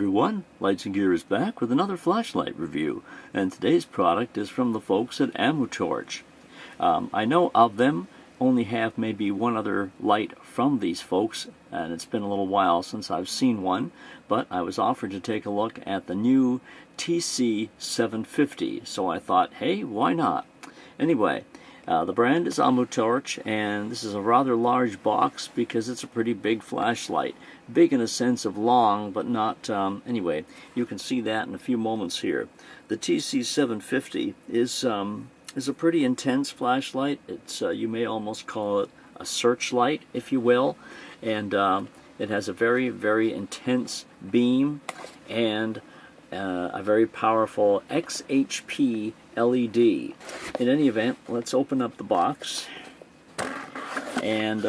everyone, Lights and Gear is back with another flashlight review, and today's product is from the folks at Amutorch. I know of them, only have maybe one other light from these folks, and it's been a little while since I've seen one, but I was offered to take a look at the new TC750, so I thought, hey, why not? Anyway, the brand is Amutorch, and this is a rather large box because it's a pretty big flashlight. Big in a sense of long, but not, anyway, you can see that in a few moments here. The TC750 is a pretty intense flashlight. It's, you may almost call it a searchlight, if you will, and it has a very, very intense beam and a very powerful XHP LED. In any event, let's open up the box. And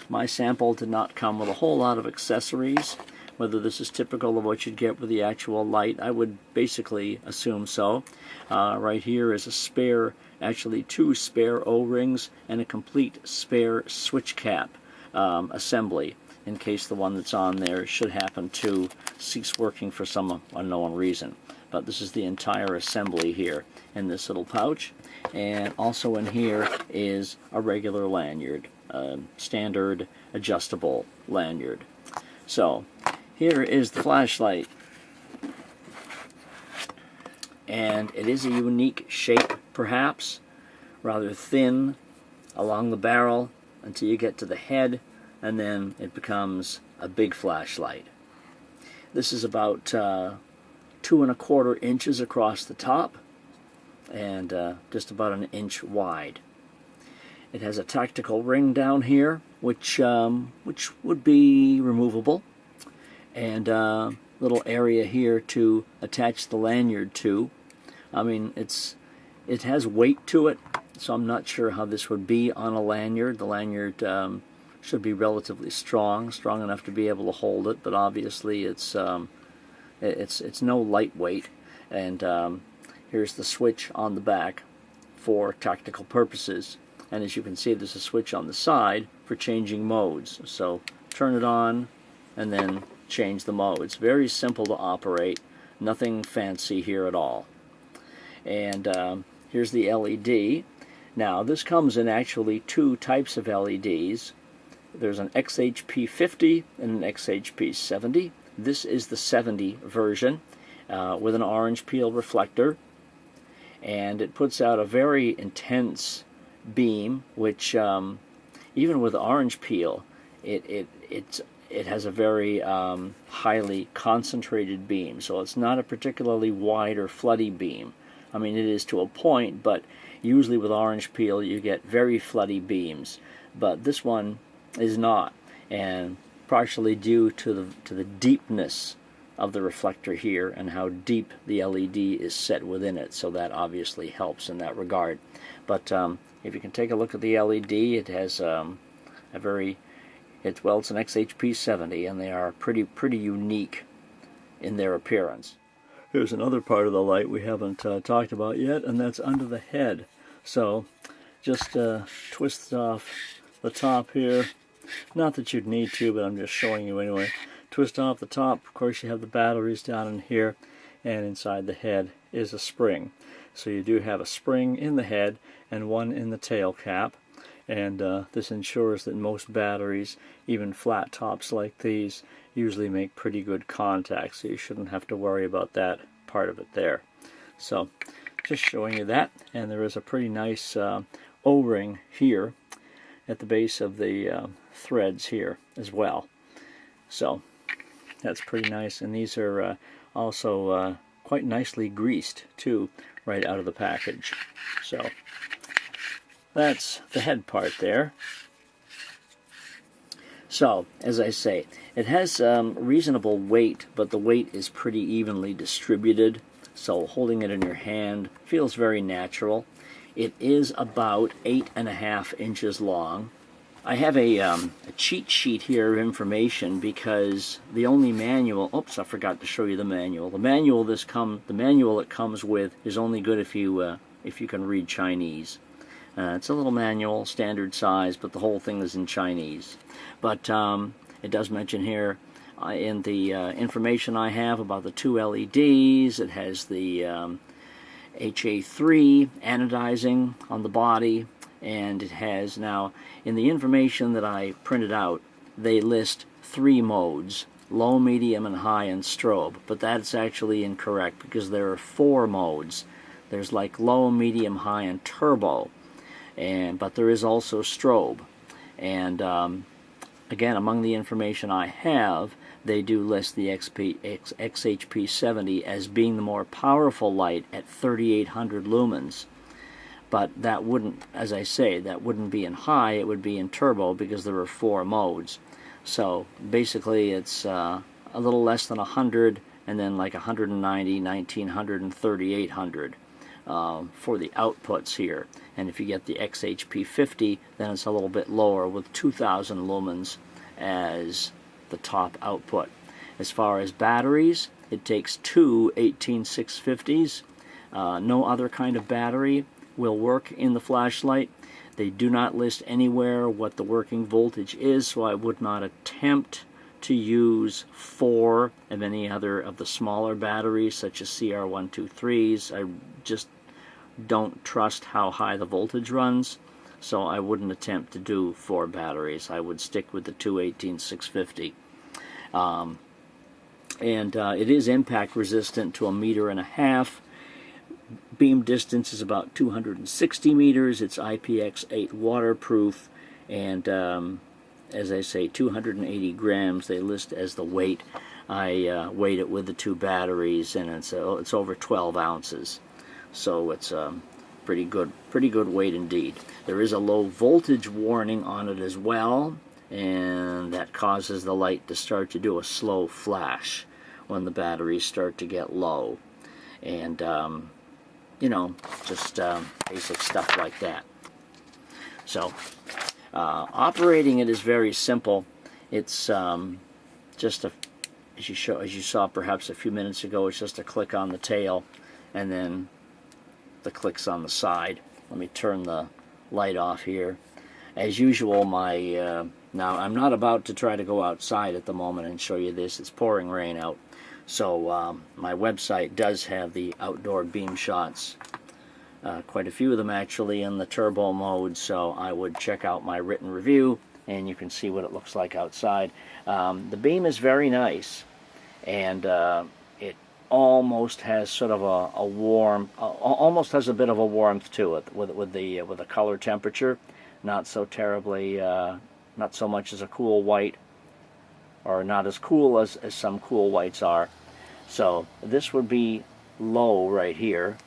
my sample did not come with a whole lot of accessories. Whether this is typical of what you'd get with the actual light, I would basically assume so. Right here is a spare, actually two spare O-rings and a complete spare switch cap assembly, in case the one that's on there should happen to cease working for some unknown reason. But this is the entire assembly here in this little pouch. And also in here is a regular lanyard, standard adjustable lanyard. So here is the flashlight, and it is a unique shape, perhaps, rather thin along the barrel until you get to the head, and then it becomes a big flashlight. This is about 2¼ inches across the top and just about an inch wide. It has a tactical ring down here, which would be removable, and a little area here to attach the lanyard to. I mean, it has weight to it, so I'm not sure how this would be on a lanyard. The lanyard should be relatively strong enough to be able to hold it, but obviously it's no lightweight. And here's the switch on the back for tactical purposes, and as you can see, there's a switch on the side for changing modes. So turn it on and then change the modes. Very simple to operate, nothing fancy here at all. And here's the LED. Now this comes in actually two types of LEDs. There's an XHP50 and an XHP70. This is the 70 version with an orange peel reflector, and it puts out a very intense beam, which even with orange peel, it has a very highly concentrated beam. So it's not a particularly wide or floody beam. I mean, it is to a point, but usually with orange peel you get very floody beams. But this one is not, and partially due to the deepness of the reflector here and how deep the LED is set within it, so that obviously helps in that regard. But if you can take a look at the LED, it has it's an XHP70, and they are pretty unique in their appearance. Here's another part of the light we haven't talked about yet, and that's under the head. So just twist off the top here. Not that you'd need to, but I'm just showing you anyway. Twist off the top. Of course, you have the batteries down in here, and inside the head is a spring. So you do have a spring in the head and one in the tail cap, and this ensures that most batteries, even flat tops like these, usually make pretty good contact, so you shouldn't have to worry about that part of it there. So just showing you that, and there is a pretty nice O-ring here at the base of the threads here as well. So that's pretty nice, and these are also quite nicely greased too, right out of the package. So that's the head part there. So, as I say, it has reasonable weight, but the weight is pretty evenly distributed, so holding it in your hand feels very natural. It is about 8½ inches long. I have a cheat sheet here of information because the only manual, oops, I forgot to show you the manual. The manual it comes with is only good if you can read Chinese. It's a little manual, standard size, but the whole thing is in Chinese. But it does mention here in the information I have about the two LEDs, it has the HA3 anodizing on the body, and it has, now in the information that I printed out, they list 3 modes: low, medium, and high, and strobe. But that's actually incorrect, because there are 4 modes. There's like low, medium, high, and turbo, but there is also strobe. And again, among the information I have, they do list the XHP70 as being the more powerful light at 3800 lumens. But that wouldn't, as I say, that wouldn't be in high, it would be in turbo, because there are 4 modes. So basically it's a little less than 100, and then like 190, 1900, and 3800 for the outputs here. And if you get the XHP50, then it's a little bit lower, with 2000 lumens as the top output. As far as batteries, it takes 2 18650s. No other kind of battery will work in the flashlight. They do not list anywhere what the working voltage is, so I would not attempt to use 4 of any other of the smaller batteries, such as CR123s. I just don't trust how high the voltage runs, so I wouldn't attempt to do 4 batteries. I would stick with the 2 18650. It is impact resistant to 1.5 meters. Beam distance is about 260 meters. It's IPX8 waterproof, and as I say, 280 grams they list as the weight. I weighed it with the 2 batteries, and it's over 12 ounces. So it's pretty good weight indeed. There is a low voltage warning on it as well, and that causes the light to start to do a slow flash when the batteries start to get low. And you know, just basic stuff like that. So operating it is very simple. It's just as you saw perhaps a few minutes ago, it's just a click on the tail, and then the clicks on the side. Let me turn the light off here. As usual, now I'm not about to try to go outside at the moment and show you this. It's pouring rain out. So my website does have the outdoor beam shots, quite a few of them actually in the turbo mode, so I would check out my written review and you can see what it looks like outside. The beam is very nice, and it almost has sort of a warm, almost has a bit of a warmth to it with the color temperature. Not so terribly, not so much as a cool white, or not as cool as some cool whites are. So this would be low right here,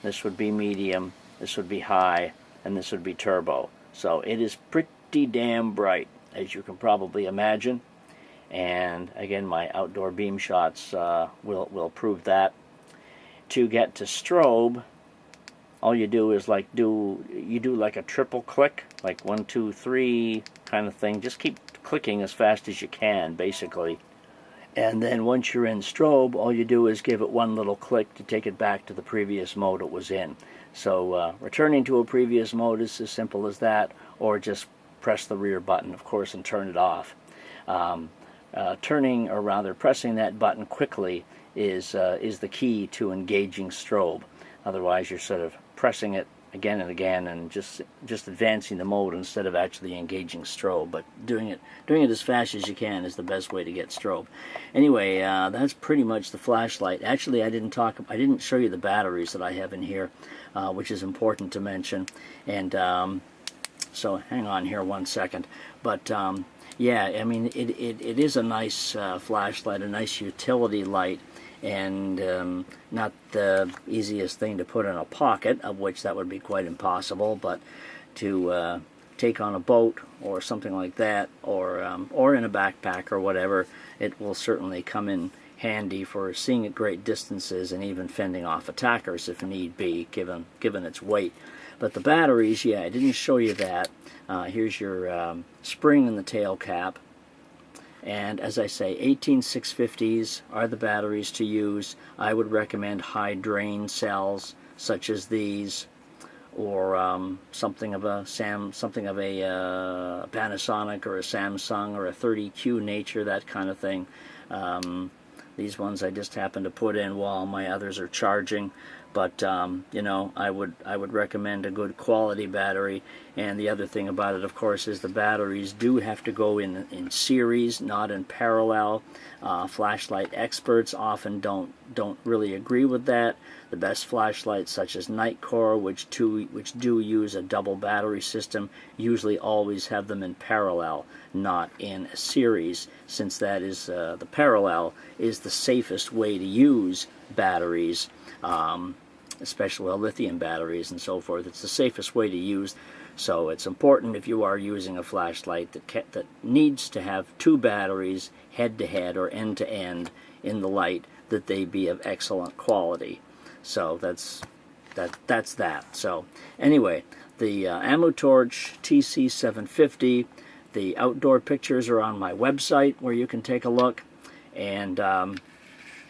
this would be medium, this would be high, and this would be turbo. So it is pretty damn bright, as you can probably imagine. And again, my outdoor beam shots will prove that. To get to strobe, all you do is you do like a triple click, like 1, 2, 3 kind of thing. Just keep clicking as fast as you can, basically. And then once you're in strobe, all you do is give it one little click to take it back to the previous mode it was in. So returning to a previous mode is as simple as that, or just press the rear button, of course, and turn it off. Turning, or rather pressing that button quickly is the key to engaging strobe. Otherwise, you're sort of pressing it again and again and just advancing the mode instead of actually engaging strobe. But doing it as fast as you can is the best way to get strobe. Anyway, that's pretty much the flashlight. Actually, I didn't show you the batteries that I have in here, which is important to mention. And so hang on here one second. But yeah, I mean, it is a nice flashlight, a nice utility light, and not the easiest thing to put in a pocket, of which that would be quite impossible, but to take on a boat or something like that, or in a backpack or whatever, it will certainly come in handy for seeing at great distances and even fending off attackers if need be, given its weight. But the batteries, yeah, I didn't show you that. Here's your spring in the tail cap. And as I say, 18650s are the batteries to use. I would recommend high drain cells, such as these, or something of a Panasonic or a Samsung or a 30Q Nature, that kind of thing. These ones I just happen to put in while my others are charging. But you know, I would recommend a good quality battery. And the other thing about it, of course, is the batteries do have to go in series, not in parallel. Flashlight experts often don't really agree with that. The best flashlights, such as Nightcore, which do use a double battery system, usually always have them in parallel, not in a series, since that is the parallel is the safest way to use batteries. Especially lithium batteries and so forth. It's the safest way to use. So it's important, if you are using a flashlight that needs to have two batteries head to head or end to end in the light, that they be of excellent quality. So that's that. So anyway, the Amutorch TC750, the outdoor pictures are on my website where you can take a look, and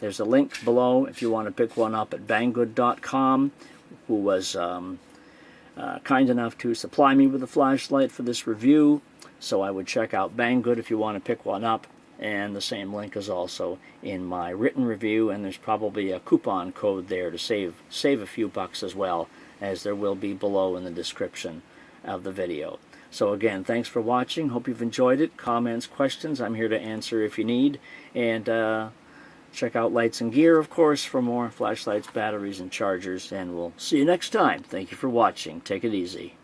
there's a link below if you want to pick one up at Banggood.com, who was kind enough to supply me with a flashlight for this review. So I would check out Banggood if you want to pick one up. And the same link is also in my written review, and there's probably a coupon code there to save a few bucks as well, as there will be below in the description of the video. So again, thanks for watching. Hope you've enjoyed it. Comments, questions, I'm here to answer if you need. And check out Lights and Gear, of course, for more flashlights, batteries, and chargers. And we'll see you next time. Thank you for watching. Take it easy.